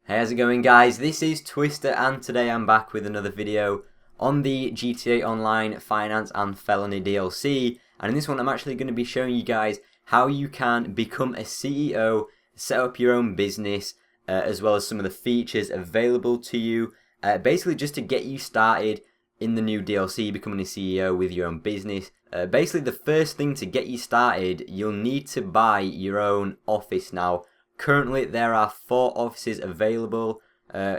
Hey, how's it going, guys? This is Twister, and today I'm back with another video on the GTA Online Finance and Felony DLC. And in this one I'm actually going to be showing you guys how you can become a CEO, set up your own business, as well as some of the features available to you, basically just to get you started in the new DLC, becoming a CEO with your own business. Basically the first thing to get you started, you'll need to buy your own office now. Currently, there are 4 offices available,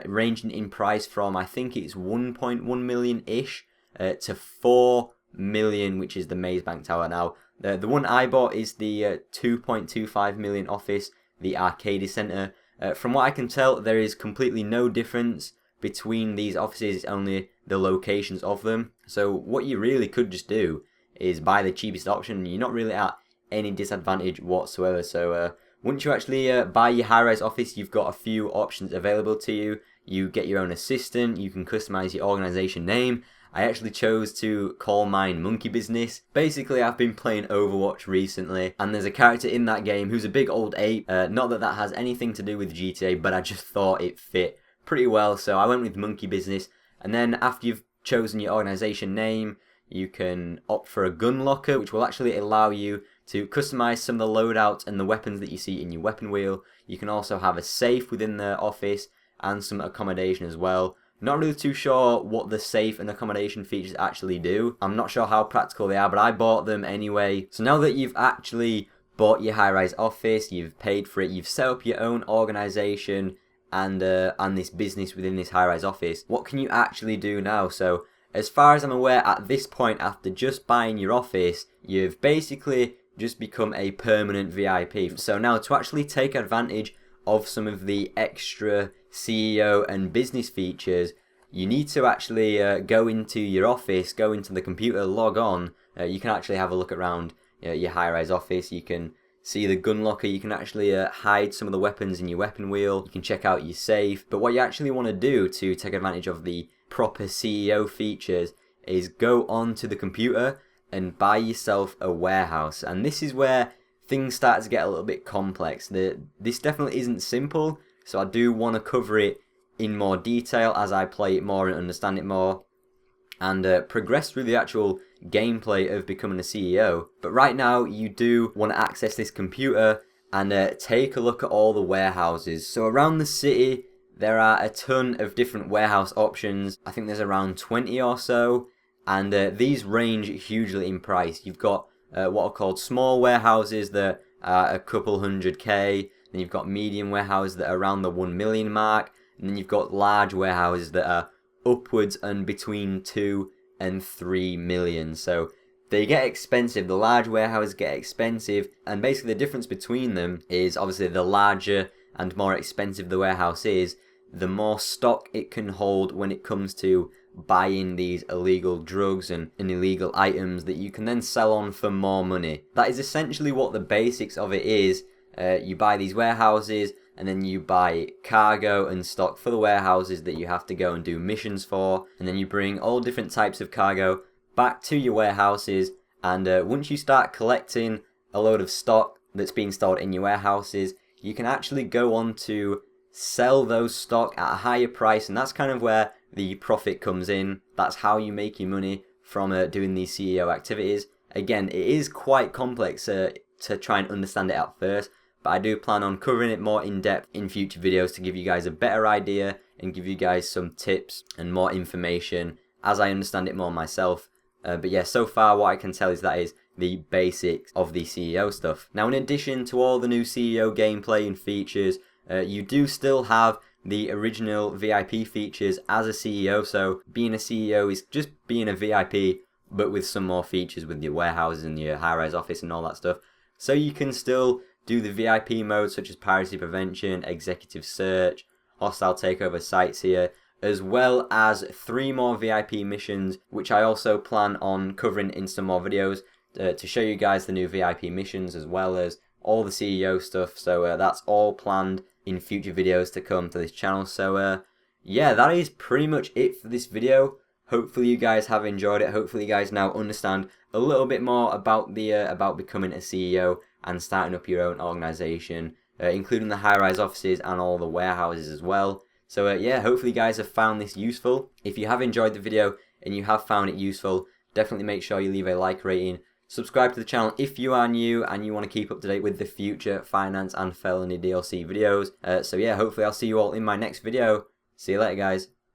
ranging in price from, I think it's 1.1 million-ish, to 4 million, which is the Maze Bank Tower now. The one I bought is the 2.25 million office, the Arcade Centre. From what I can tell, there is completely no difference between these offices, it's only the locations of them. So what you really could just do is buy the cheapest option. You're not really at any disadvantage whatsoever. So once you actually buy your high-rise office, you've got a few options available to you. You get your own assistant, you can customize your organization name. I actually chose to call mine Monkey Business. Basically, I've been playing Overwatch recently, and there's a character in that game who's a big old ape. Not that that has anything to do with GTA, but I just thought it fit pretty well, so I went with Monkey Business. And then after you've chosen your organization name, you can opt for a gun locker, which will actually allow you to customize some of the loadouts and the weapons that you see in your weapon wheel. You can also have a safe within the office and some accommodation as well. Not really too sure what the safe and accommodation features actually do. I'm not sure how practical they are, but I bought them anyway. So now that you've actually bought your high-rise office, you've paid for it, you've set up your own organization and this business within this high-rise office, what can you actually do now? So as far as I'm aware, at this point, after just buying your office, you've basically just become a permanent VIP. So now to actually take advantage of some of the extra CEO and business features, you need to actually go into your office, go into the computer, log on. You can actually have a look around your high-rise office. You can see the gun locker. You can actually hide some of the weapons in your weapon wheel. You can check out your safe. But what you actually want to do to take advantage of the proper CEO features is go onto the computer and buy yourself a warehouse. And this is where things start to get a little bit complex. This definitely isn't simple, so I do want to cover it in more detail as I play it more and understand it more, and progress through the actual gameplay of becoming a CEO. But right now, you do want to access this computer and take a look at all the warehouses. So around the city, there are a ton of different warehouse options. I think there's around 20 or so. And these range hugely in price. You've got what are called small warehouses that are a couple $100K. Then you've got medium warehouses that are around the 1 million mark. And then you've got large warehouses that are upwards and between 2 and 3 million. So they get expensive. The large warehouses get expensive. And basically the difference between them is obviously the larger and more expensive the warehouse is, the more stock it can hold when it comes to buying these illegal drugs and illegal items that you can then sell on for more money. That is essentially what the basics of it is. You buy these warehouses and then you buy cargo and stock for the warehouses that you have to go and do missions for, and then you bring all different types of cargo back to your warehouses, and once you start collecting a load of stock that's being stored in your warehouses, you can actually go on to sell those stock at a higher price, and that's kind of where the profit comes in. That's how you make your money from doing these CEO activities. Again, it is quite complex to try and understand it at first, but I do plan on covering it more in depth in future videos to give you guys a better idea and give you guys some tips and more information as I understand it more myself. But yeah, so far what I can tell is that is the basics of the CEO stuff. Now, in addition to all the new CEO gameplay and features, you do still have the original VIP features as a CEO. So being a CEO is just being a VIP, but with some more features with your warehouses and your high-rise office and all that stuff. So you can still do the VIP mode such as piracy prevention, executive search, hostile takeover sites here, as well as 3 more VIP missions, which I also plan on covering in some more videos to show you guys the new VIP missions as well as all the CEO stuff. So that's all planned in future videos to come to this channel. So yeah, that is pretty much it for this video. Hopefully you guys have enjoyed it. Hopefully you guys now understand a little bit more about the about becoming a CEO and starting up your own organization including the high-rise offices and all the warehouses as well. So yeah, hopefully you guys have found this useful. If you have enjoyed the video and you have found it useful, definitely make sure you leave a like rating. Subscribe to the channel if you are new and you want to keep up to date with the future finance and felony DLC videos. So yeah, hopefully I'll see you all in my next video. See you later, guys.